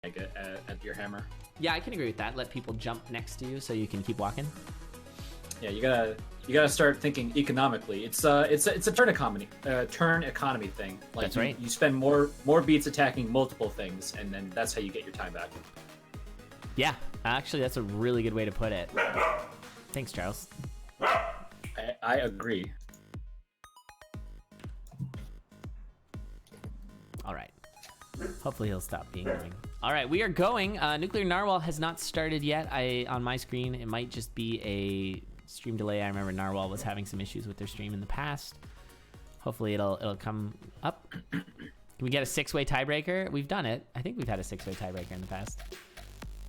at your hammer. Yeah, I can agree with that. Let people jump next to you so you can keep walking. Yeah, you gotta start thinking economically. It's a turn economy thing. Like That's right. You spend more beats attacking multiple things, and then that's how you get your time back. Yeah, actually, that's a really good way to put it. Thanks, Charles. I agree. All right. Hopefully he'll stop being annoying. All right, we are going. Nuclear Narwhal has not started yet. On my screen, it might just be a stream delay. I remember Narwhal was having some issues with their stream in the past. Hopefully it'll come up. Can we get a 6-way tiebreaker? We've done it. I think we've had a 6-way tiebreaker in the past.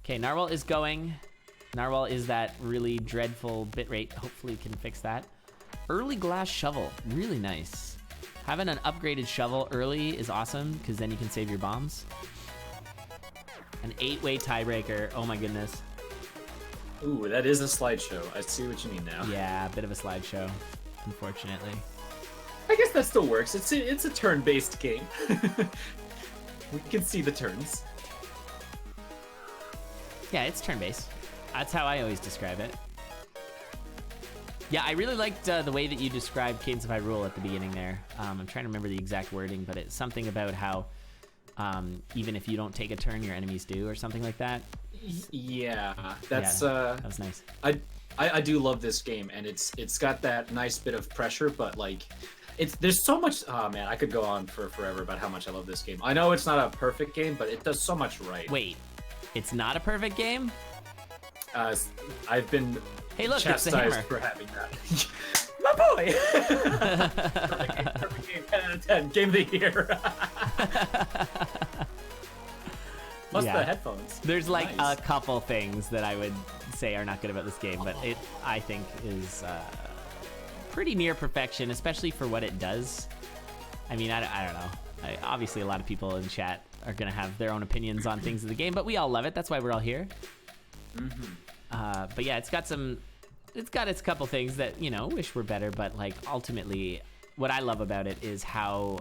Okay, Narwhal is going. Narwhal is that really dreadful bitrate. Hopefully can fix that. Early glass shovel, really nice. Having an upgraded shovel early is awesome because then you can save your bombs. An 8-way tiebreaker, oh my goodness. Ooh, that is a slideshow. I see what you mean now. Yeah, a bit of a slideshow, unfortunately. I guess that still works. It's a turn-based game. We can see the turns. Yeah, it's turn-based. That's how I always describe it. Yeah, I really liked the way that you described Cadence of Hyrule at the beginning there. I'm trying to remember the exact wording, but it's something about how even if you don't take a turn, your enemies do, or something like that. Yeah, that's that was nice. I do love this game, and it's got that nice bit of pressure, but like there's so much. Oh man, I could go on for forever about how much I love this game. I know it's not a perfect game, but it does so much right. Wait, it's not a perfect game? I've been hey, look, it's the hammer for having that. My boy. Perfect game, 10 out of 10. Game of the year. Plus the headphones. There's like nice. a couple things that I would say are not good about this game, but it, I think, is pretty near perfection, especially for what it does. I mean, I don't know. Obviously, a lot of people in chat are going to have their own opinions on things of the game, but we all love it. That's why we're all here. But yeah, it's got its couple things that, you know, wish were better, but like ultimately what I love about it is how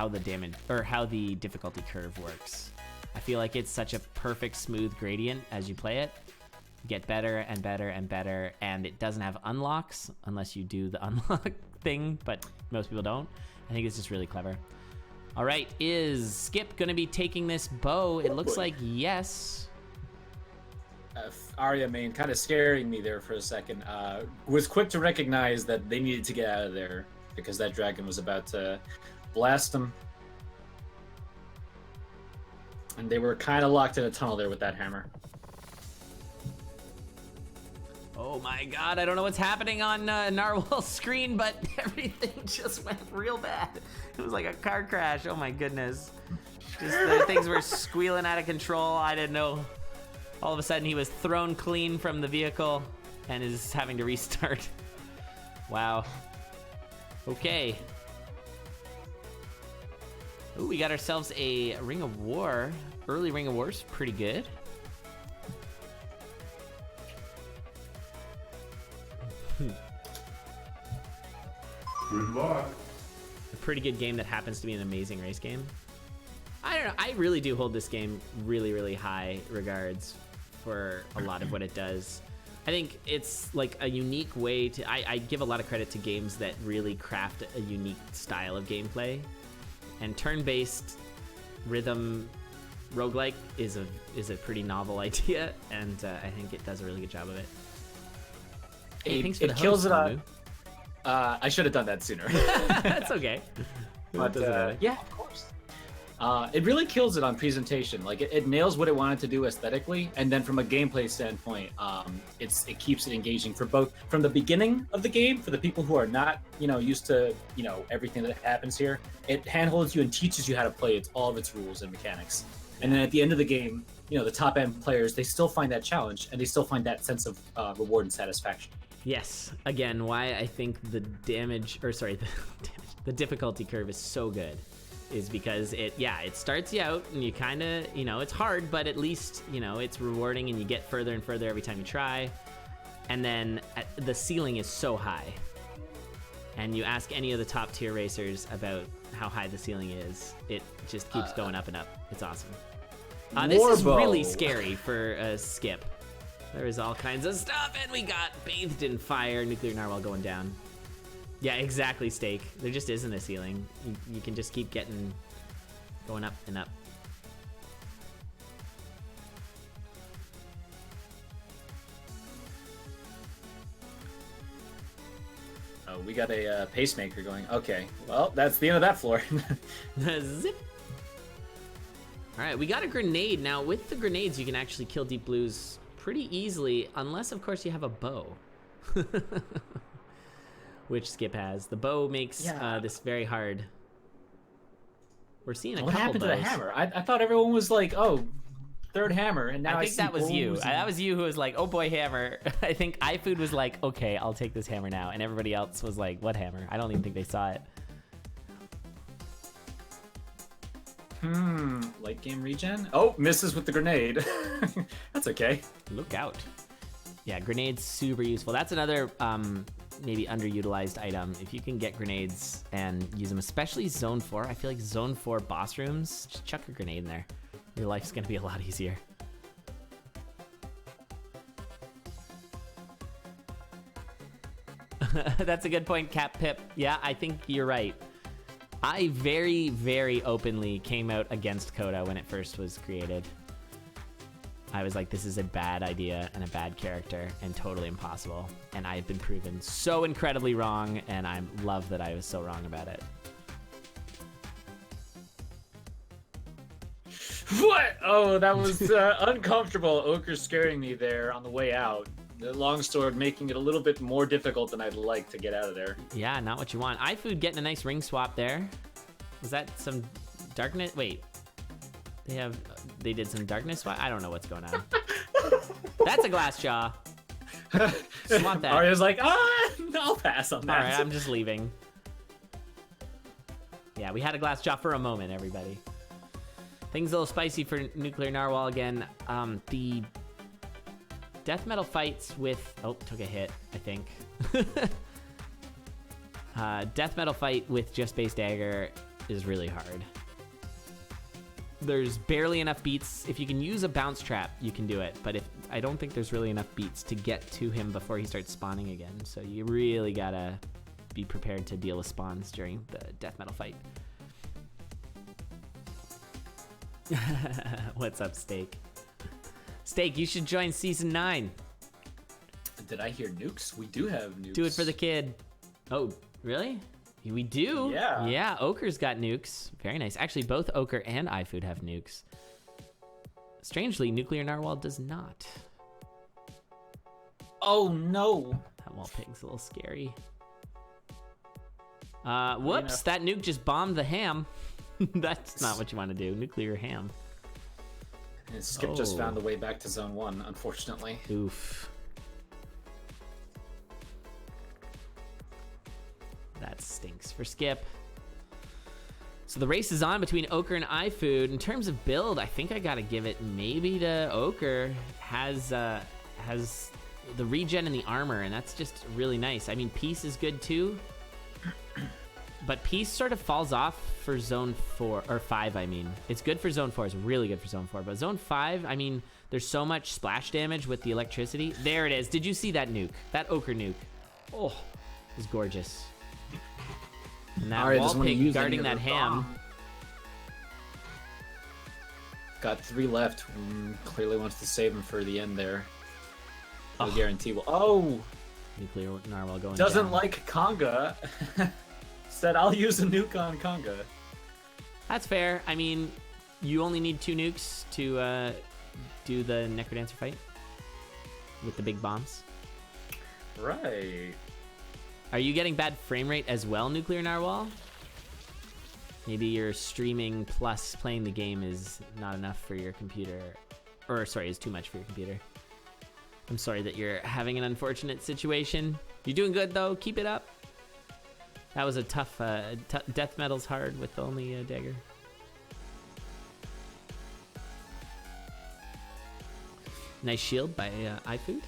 the damage or how the difficulty curve works. I feel like it's such a perfect smooth gradient as you play it. You get better and better and better, and it doesn't have unlocks unless you do the unlock thing, but most people don't. I think it's just really clever. All right, is Skip gonna be taking this bow? It looks like yes. Ifoodariamain kind of scaring me there for a second. Was quick to recognize that they needed to get out of there because that dragon was about to blast them. And they were kind of locked in a tunnel there with that hammer. Oh my god, I don't know what's happening on Narwhal's screen, but everything just went real bad. It was like a car crash, oh my goodness. Just things were squealing out of control, I didn't know. All of a sudden he was thrown clean from the vehicle and is having to restart. Wow. Okay. Ooh, we got ourselves a Ring of War. Early Ring of War's pretty good. Good luck. A pretty good game that happens to be an amazing race game. I don't know, I really do hold this game really, really high regards for a lot of what it does. I think it's like a unique way to, I give a lot of credit to games that really craft a unique style of gameplay. And turn-based rhythm roguelike is a pretty novel idea, and I think it does a really good job of it. Hey, thanks for the kills host, it on. Manu. I should have done that sooner. That's okay. But yeah, of course. It really kills it on presentation. Like it nails what it wanted to do aesthetically, and then from a gameplay standpoint, it keeps it engaging for both from the beginning of the game for the people who are not used to everything that happens here. It handholds you and teaches you how to play all of its rules and mechanics. And then at the end of the game, the top end players, they still find that challenge and they still find that sense of reward and satisfaction. Yes. Again, why I think the the difficulty curve is so good is because it starts you out and you kind of, it's hard, but at least, it's rewarding and you get further and further every time you try. And then the ceiling is so high. And you ask any of the top tier racers about how high the ceiling is, it just keeps going up and up. It's awesome. This is Warbow. really scary for Skip. There is all kinds of stuff, and we got bathed in fire. Nuclear Narwhal going down. Yeah, exactly, Steak. There just isn't a ceiling. You can just keep going up and up. Oh, we got a pacemaker going. Okay, well, that's the end of that floor. Zip. All right, we got a grenade. Now, with the grenades, you can actually kill Deep Blues pretty easily, unless, of course, you have a bow. Which Skip has. The bow makes this very hard. We're seeing a couple What happened bows. to the hammer? I thought everyone was like, oh, third hammer, and now I think that was you. bows and- That was you who was like, oh boy, hammer. I think iFood was like, okay, I'll take this hammer now. And everybody else was like, what hammer? I don't even think they saw it. Late game regen? Oh, misses with the grenade. That's okay. Look out. Yeah, grenades super useful. That's another maybe underutilized item. If you can get grenades and use them, especially Zone 4. I feel like Zone 4 boss rooms, just chuck a grenade in there. Your life's gonna be a lot easier. That's a good point, Cap Pip. Yeah, I think you're right. I very, very openly came out against Coda when it first was created. I was like, this is a bad idea and a bad character and totally impossible. And I've been proven so incredibly wrong, and I love that I was so wrong about it. What? Oh, that was uncomfortable. Ocre scaring me there on the way out. The long sword making it a little bit more difficult than I'd like to get out of there. Yeah, not what you want. iFood getting a nice ring swap there. Was that some darkness? Wait. They did some darkness swap? I don't know what's going on. That's a glass jaw. Want that. Arya's like, I'll pass on that. All right, I'm just leaving. Yeah, we had a glass jaw for a moment, everybody. Things a little spicy for Nuclear Narwhal again. The death metal fights with... Oh, took a hit, I think. Death metal fight with just base dagger is really hard. There's barely enough beats. If you can use a bounce trap, you can do it. But I don't think there's really enough beats to get to him before he starts spawning again. So you really gotta be prepared to deal with spawns during the death metal fight. What's up, Steak? Steak, you should join Season 9. Did I hear nukes? We do have nukes. Do it for the kid. Oh, really? We do? Yeah. Yeah, Ocre's got nukes. Very nice. Actually, both Ocre and iFood have nukes. Strangely, Nuclear Narwhal does not. Oh, no. That wall pig's a little scary. Whoops, that nuke just bombed the ham. That's not what you want to do. Nuclear ham. And Skip just found the way back to Zone 1, unfortunately. Oof. That stinks for Skip. So the race is on between Ocre and iFood. In terms of build, I think I gotta give it maybe to Ocre. Has the regen and the armor, and that's just really nice. I mean, Peace is good too. But Peace sort of falls off for Zone 4, or 5, I mean. It's good for Zone 4, it's really good for Zone 4. But Zone 5, I mean, there's so much splash damage with the electricity. There it is. Did you see that nuke? That Ocre nuke. Oh, it was gorgeous. And that Arya wall doesn't want to pig use guarding any of that her ham. bomb. Got 3 left. Clearly wants to save him for the end there. No guarantee will. Oh! Nuclear Narwhal going Doesn't down. like Conga. Said, I'll use a nuke on Conga. That's fair. I mean, you only need 2 nukes to do the Necrodancer fight with the big bombs. Right. Are you getting bad frame rate as well, Nuclear Narwhal? Maybe your streaming plus playing the game is not enough for your computer. Or, sorry, is too much for your computer. I'm sorry that you're having an unfortunate situation. You're doing good, though. Keep it up. That was a tough... death metal's hard with only a dagger. Nice shield by iFood.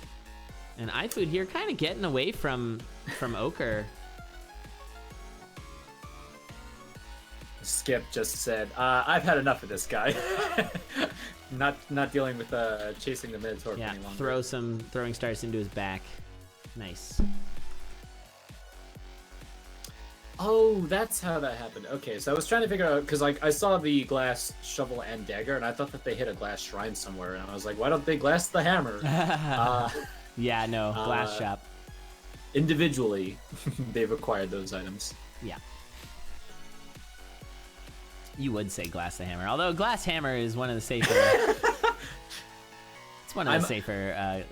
And iFood here kind of getting away from Ocre. Skip just said, I've had enough of this guy. Not dealing with chasing the Minotaur Yeah, any longer. throw some throwing stars into his back. Nice. Oh, that's how that happened. Okay, so I was trying to figure out because like I saw the glass shovel and dagger, and I thought that they hit a glass shrine somewhere, and I was like, why don't they glass the hammer? Yeah, no, glass shop. Individually, they've acquired those items. Yeah. You would say glass the hammer, although glass hammer is one of the safer. It's one of the safer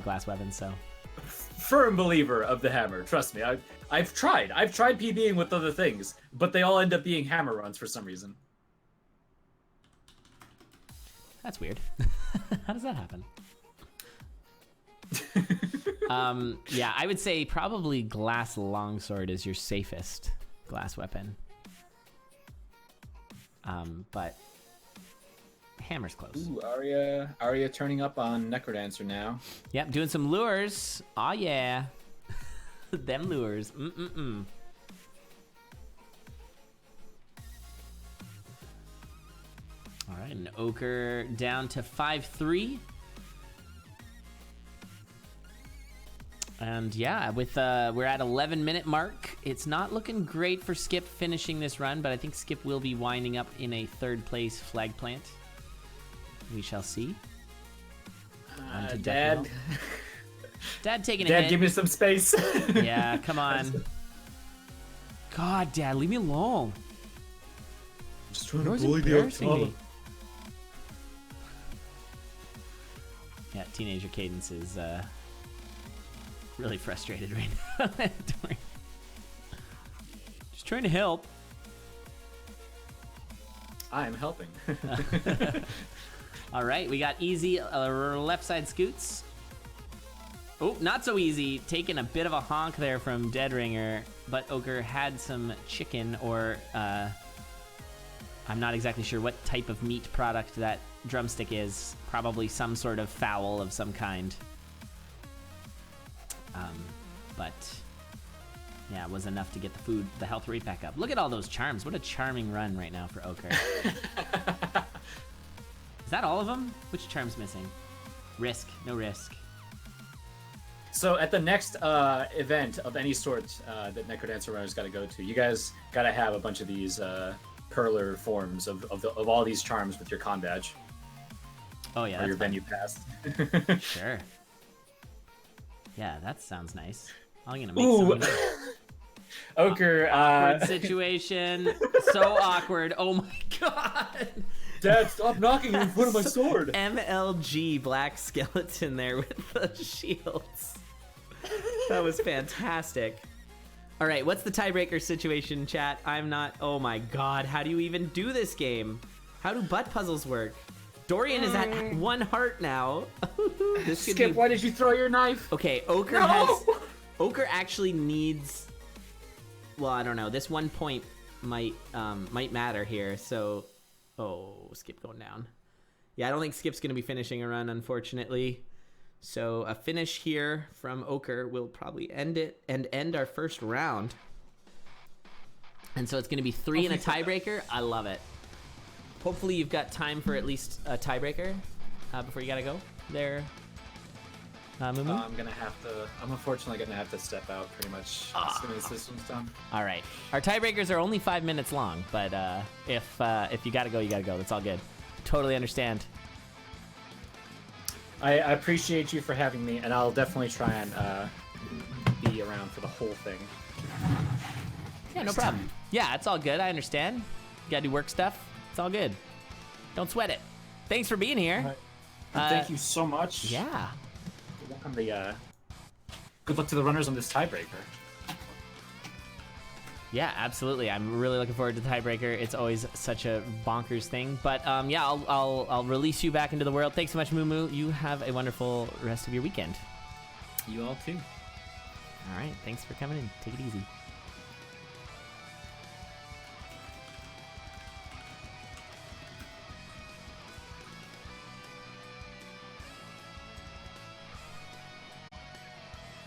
glass weapons. So. Firm believer of the hammer. Trust me, I've tried PBing with other things, but they all end up being hammer runs for some reason. That's weird. How does that happen? Yeah, I would say probably glass longsword is your safest glass weapon. But hammer's close. Ooh, Arya turning up on Necrodancer now. Yep, doing some lures. Aw, yeah. Them lures. All right, and Ochre down to 5-3. And yeah, with we're at 11-minute mark. It's not looking great for Skip finishing this run, but I think Skip will be winding up in a 3rd place flag plant. We shall see. Dad. Dad taking a hit. Dad, give me some space. Yeah, come on. God, Dad, leave me alone. Just trying You're to bully the embarrassing old me. Yeah, teenager Cadence is really frustrated right now. Don't worry. Just trying to help. I'm helping. All right, we got easy left side scoots. Oh, not so easy. Taking a bit of a honk there from Deadringer, but Ochre had some chicken or I'm not exactly sure what type of meat product that drumstick is. Probably some sort of fowl of some kind. But yeah, it was enough to get the health rate back up. Look at all those charms. What a charming run right now for Ochre. Is that all of them? Which charm's missing? Risk, no risk. So at the next event of any sort that Necrodancer runners got to go to, you guys got to have a bunch of these perler forms of all these charms with your con badge. Oh yeah, or your fun. venue pass. Sure. Yeah, that sounds nice. I'm gonna make some. Ochre. Awkward situation. So awkward. Oh my god. Dad, stop knocking in front of my sword. MLG black skeleton there with the shields. That was fantastic. All right, what's the tiebreaker situation, chat? I'm not. Oh my god, how do you even do this game? How do butt puzzles work? Dorian is at 1 heart now. This could Skip, be... why did you throw your knife? Okay, Ochre has. Ochre actually needs. Well, I don't know. This 1 point might matter here. So, oh, Skip going down. Yeah, I don't think Skip's gonna be finishing a run, unfortunately. So a finish here from Ochre will probably end it and end our first round. And so it's gonna be 3 and a tiebreaker. I love it. Hopefully you've got time for at least a tiebreaker before you gotta go there. Mumu? I'm unfortunately gonna have to step out pretty much as soon as this one's done. All right. Our tiebreakers are only 5 minutes long, but if you gotta go, you gotta go. That's all good. Totally understand. I appreciate you for having me, and I'll definitely try and be around for the whole thing. Yeah, no problem. Yeah, it's all good. I understand. You gotta do work stuff. It's all good. Don't sweat it. Thanks for being here. Right. Thank you so much. Yeah. Good luck to the runners on this tiebreaker. Yeah, absolutely. I'm really looking forward to the tiebreaker. It's always such a bonkers thing. But yeah, I'll release you back into the world. Thanks so much, Mumu. You have a wonderful rest of your weekend. You all too. All right. Thanks for coming in. Take it easy.